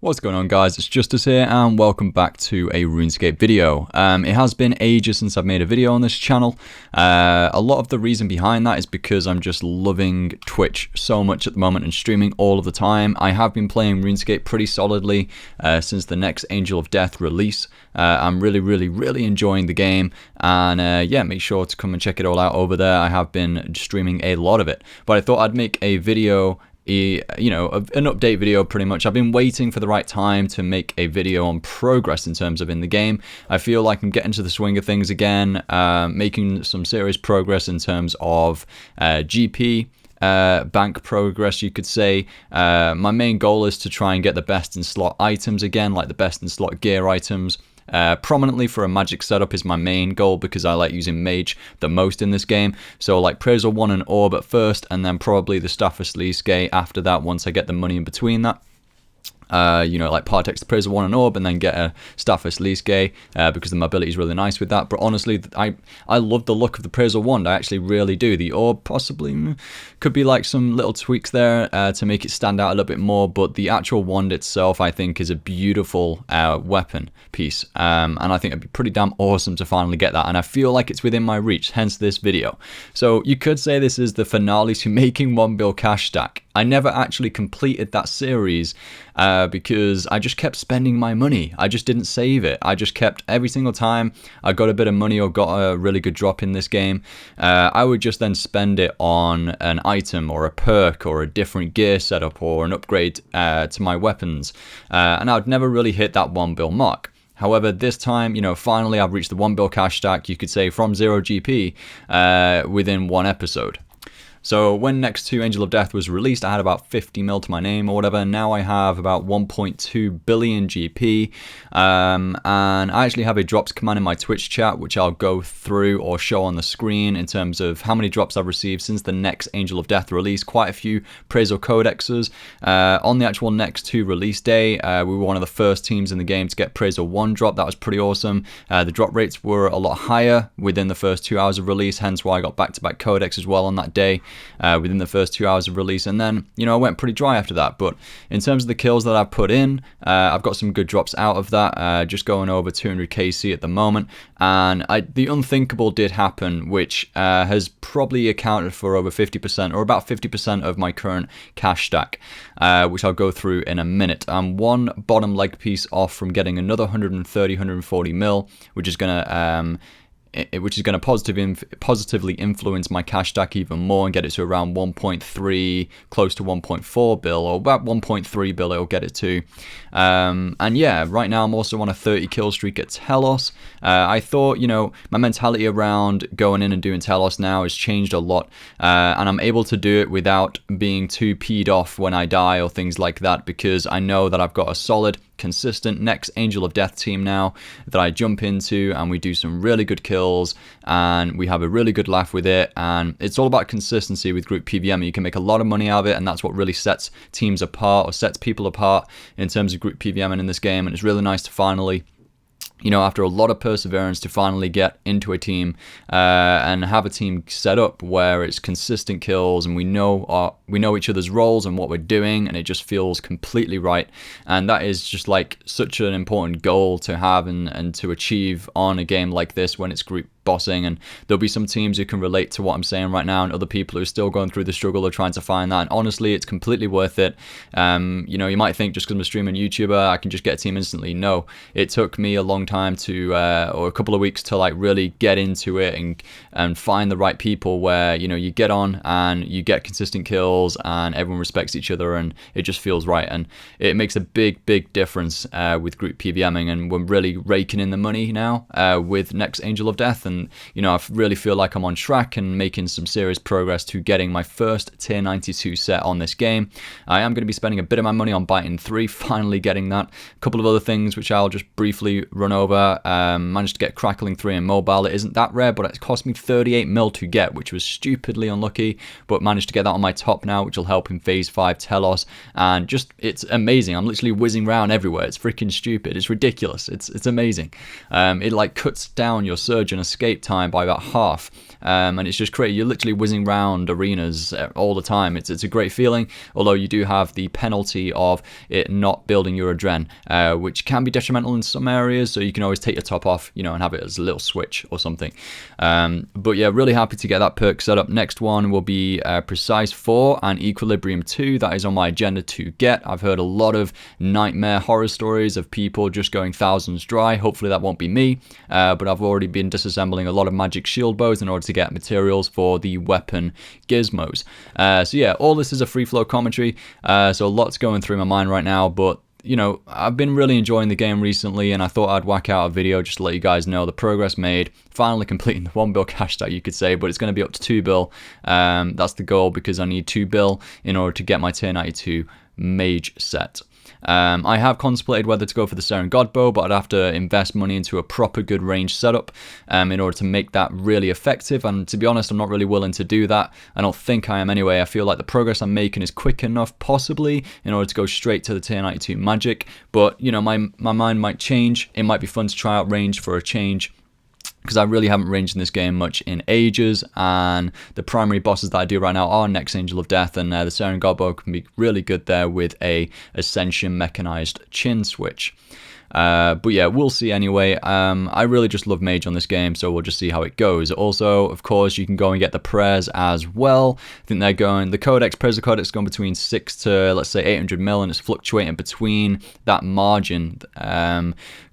What's going on, guys? It's Justice here and welcome back to a RuneScape video. It has been ages since I've made a video on this channel. A lot of the reason behind that is because I'm just loving Twitch so much at the moment and streaming all of the time. I have been playing RuneScape pretty solidly since the next Angel of Death release. I'm really enjoying the game, and yeah, make sure to come and check it all out over there. I have been streaming a lot of it, but I thought I'd make a video, an update video pretty much. I've been waiting for the right time to make a video on progress in terms of in the game. I feel like I'm getting to the swing of things again, making some serious progress in terms of GP. Bank progress, you could say. My main goal is to try and get the best in slot items again, like the best in slot gear items. Prominently for a magic setup is my main goal because I like using mage the most in this game. So like Praetor 1 and Orb at first, and then probably the Staff of Sleesgate after that once I get the money in between that. Like Partex the Praetor 1 and Orb, and then get a Staff of Sleesgate because the mobility is really nice with that. But honestly, I love the look of the Praetor wand. I actually really do. The Orb possibly could be like some little tweaks there to make it stand out a little bit more, but the actual wand itself I think is a beautiful weapon piece, and I think it'd be pretty damn awesome to finally get that, and I feel like it's within my reach, hence this video. So you could say this is the finale to making 1 bill cash stack. I never actually completed that series because I just kept spending my money. I just didn't save it. I just kept, every single time I got a bit of money or got a really good drop in this game, I would just then spend it on an item or a perk or a different gear setup or an upgrade to my weapons, and I would never really hit that 1 bill mark. However, this time, finally I've reached the 1 bill cash stack, you could say, from 0 GP within 1 episode. So when next to Angel of Death was released, I had about 50 mil to my name or whatever. Now I have about 1.2 billion GP. And I actually have a drops command in my Twitch chat, which I'll go through or show on the screen in terms of how many drops I've received since the next Angel of Death release. Quite a few Praetor codexes. On the actual next to release day, we were one of the first teams in the game to get Praetor 1 drop. That was pretty awesome. The drop rates were a lot higher within the first 2 hours of release, hence why I got back-to-back codex as well on that day. Within the first 2 hours of release, and then I went pretty dry after that. But in terms of the kills that I've put in, I've got some good drops out of that, just going over 200 KC at the moment, and the unthinkable did happen, which has probably accounted for over 50% or about 50% of my current cash stack, which I'll go through in a minute. I'm one bottom leg piece off from getting another 140 mil, which is gonna positively influence my cash stack even more and get it to around 1.3, close to 1.4 bill, or about 1.3 bill it'll get it to. And yeah, right now I'm also on a 30 kill streak at Telos. I thought, my mentality around going in and doing Telos now has changed a lot, and I'm able to do it without being too peed off when I die or things like that, because I know that I've got a solid, consistent next Angel of Death team now that I jump into, and we do some really good kills and we have a really good laugh with it. And it's all about consistency with group PvM. You can make a lot of money out of it, and that's what really sets teams apart or sets people apart in terms of group PvM and in this game. And it's really nice to finally, after a lot of perseverance, to finally get into a team and have a team set up where it's consistent kills, and we know each other's roles and what we're doing, and it just feels completely right. And that is just like such an important goal to have and to achieve on a game like this when it's group bossing. And there'll be some teams who can relate to what I'm saying right now, and other people who are still going through the struggle of trying to find that. And honestly, it's completely worth it. You might think just because I'm a streamer and YouTuber I can just get a team instantly. No, it took me a long time to or a couple of weeks to like really get into it and find the right people where you get on and you get consistent kills and everyone respects each other and it just feels right. And it makes a big difference with group PvMing, and we're really raking in the money now with next Angel of Death. And I really feel like I'm on track and making some serious progress to getting my first tier 92 set on this game. I am going to be spending a bit of my money on Biting 3, finally getting that. A couple of other things which I'll just briefly run over. Managed to get Crackling 3 in mobile. It isn't that rare, but it cost me 38 mil to get, which was stupidly unlucky, but managed to get that on my top now, which will help in phase 5 Telos. And just, it's amazing. I'm literally whizzing around everywhere. It's freaking stupid. It's ridiculous. It's amazing. It like cuts down your surge and escape escape time by about half. And it's just crazy. You're literally whizzing around arenas all the time. It's a great feeling, although you do have the penalty of it not building your adren, which can be detrimental in some areas, so you can always take your top off, you know, and have it as a little switch or something. But yeah, really happy to get that perk set up. Next one will be Precise 4 and Equilibrium 2. That is on my agenda to get. I've heard a lot of nightmare horror stories of people just going thousands dry. Hopefully that won't be me, but I've already been disassembling a lot of magic shield bows in order to get materials for the weapon gizmos. So yeah, all this is a free flow commentary, so lots going through my mind right now, but you know, I've been really enjoying the game recently, and I thought I'd whack out a video just to let you guys know the progress made, finally completing the 1 bill cash stack, you could say, but it's going to be up to 2 bill. That's the goal, because I need 2 bill in order to get my tier 92 mage set. I have contemplated whether to go for the Seren God bow, but I'd have to invest money into a proper good range setup in order to make that really effective, and to be honest, I'm not really willing to do that. I don't think I am anyway. I feel like the progress I'm making is quick enough, possibly, in order to go straight to the tier 92 magic, but you know, my mind might change. It might be fun to try out range for a change, because I really haven't ranged in this game much in ages, and the primary bosses that I do right now are next Angel of Death, and the Seren God bow can be really good there with a Ascension mechanized chin switch. But yeah, we'll see anyway. I really just love mage on this game, so we'll just see how it goes. Also, of course, you can go and get the prayers as well. I think they're going, the codex, Prayers codex, going between 6 to, let's say, 800 mil, and it's fluctuating between that margin.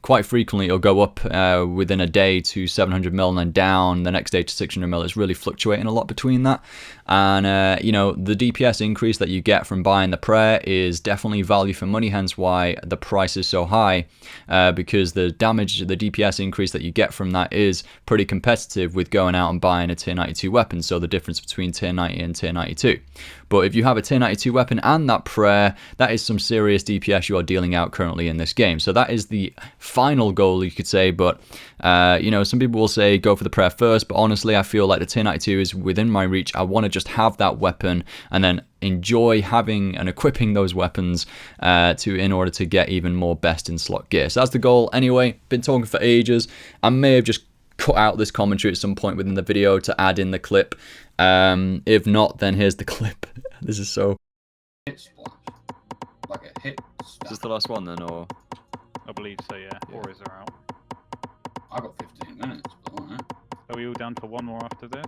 Quite frequently it'll go up within a day to 700 mil and then down the next day to 600 mil. It's really fluctuating a lot between that, and you know, the DPS increase that you get from buying the prayer is definitely value for money, hence why the price is so high, because the damage, the DPS increase that you get from that is pretty competitive with going out and buying a tier 92 weapon, so the difference between tier 90 and tier 92. But if you have a tier 92 weapon and that prayer, that is some serious DPS you are dealing out currently in this game. So that is the final goal, you could say, but you know, some people will say go for the prayer first, but honestly I feel like the tier 92 is within my reach. I want to just have that weapon and then enjoy having and equipping those weapons in order to get even more best in slot gear. So that's the goal. Anyway, been talking for ages. I may have just cut out this commentary at some point within the video to add in the clip. If not, then here's the clip. This is so hit splash. Like a hit splash. Is this the last one then, or? I believe so, yeah. Auras are out. I got 15 minutes, but alright. Are we all down to one more after this?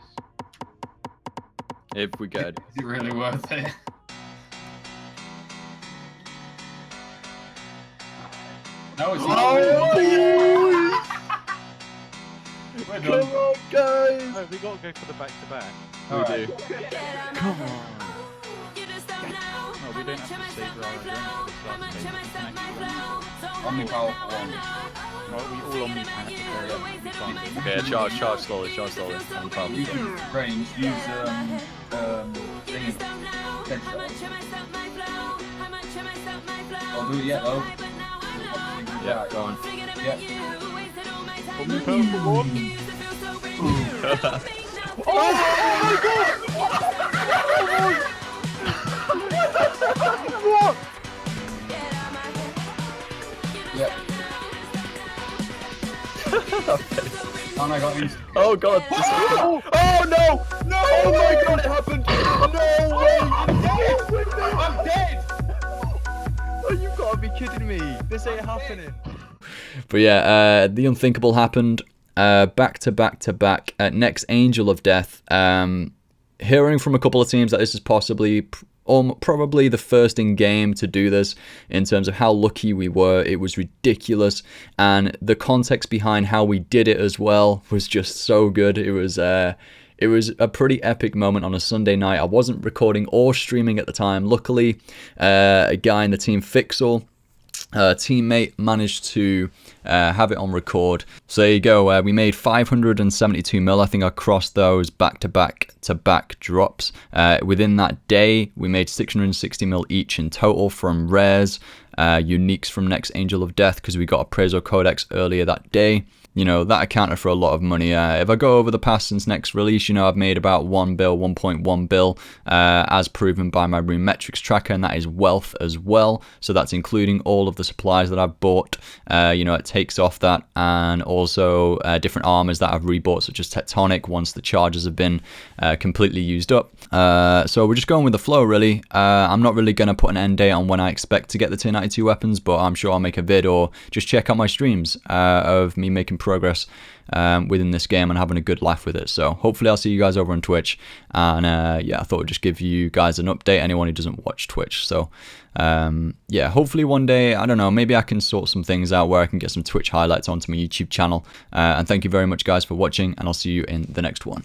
If we get it. Is it really worth it? No, it's not. We're done. Come on, guys! No, we gotta go for the back-to-back. We do. Come on. No, we don't have to save our identity for Omni powerful one. Well, we all omni-pack to Okay, charge slowly, I'm probably You can range, use thingy, headshot. I'll do it yet though. Yeah, go on. Yeah. Omni-powerful one! Oh my god! What? Yeah. And I got used. Oh god! Oh no! No! Oh my god! It happened! No way! I'm dead! Oh, you gotta be kidding me! This ain't happening. But yeah, the unthinkable happened. Back to back at next Angel of Death. Hearing from a couple of teams that this is possibly probably the first in game to do this, in terms of how lucky we were. It was ridiculous, and the context behind how we did it as well was just so good. It was a pretty epic moment on a Sunday night. I wasn't recording or streaming at the time. Luckily, a guy in the team, Pixel, teammate, managed to have it on record. So there you go. We made 572 mil. I think I crossed those back-to-back drops. Within that day, we made 660 mil each in total from rares, uniques from next Angel of Death, because we got a Prezo Codex earlier that day. you know, that accounted for a lot of money. If I go over the past since next release, you know, I've made about 1.1 bill, as proven by my rune metrics tracker, and that is wealth as well. So that's including all of the supplies that I've bought. You know, it takes off that, and also different armors that I've rebought, such as Tectonic, once the charges have been completely used up. So we're just going with the flow, really. I'm not really going to put an end date on when I expect to get the tier 92 weapons, but I'm sure I'll make a vid, or just check out my streams of me making progress within this game and having a good laugh with it. So hopefully I'll see you guys over on Twitch, and yeah, I thought I'd just give you guys an update, anyone who doesn't watch Twitch. So yeah, hopefully one day, I don't know, maybe I can sort some things out where I can get some Twitch highlights onto my YouTube channel. And thank you very much guys for watching, and I'll see you in the next one.